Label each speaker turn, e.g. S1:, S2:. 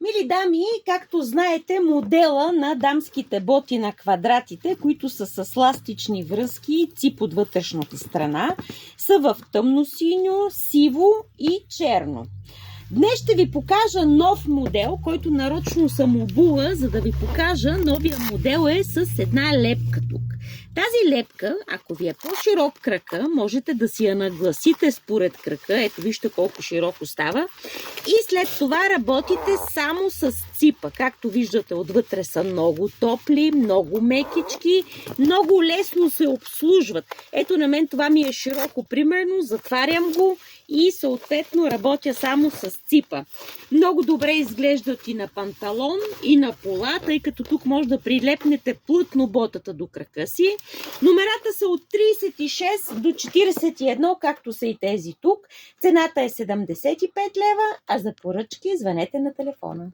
S1: Мили дами, както знаете, модела на дамските боти на квадратите, които са с ластични връзки, цип от вътрешната страна, са в тъмно-синьо, сиво и черно. Днес ще ви покажа нов модел, който нарочно съм обула, за да ви покажа. Новия модел е с една лепка тук. Тази лепка, ако ви е по-широк кръка, можете да си я нагласите според кръка. Ето вижте колко широко става. И след това работите само с ципа. Както виждате, отвътре са много топли, много мекички, много лесно се обслужват. Ето на мен това ми е широко, примерно, затварям го и съответно работя само с ципа. Много добре изглеждат и на панталон, и на пола, тъй като тук може да прилепнете плътно ботата до крака си. Номерата са от 36 до 41, както са и тези тук. Цената е 75 лева, а за поръчки звънете на телефона.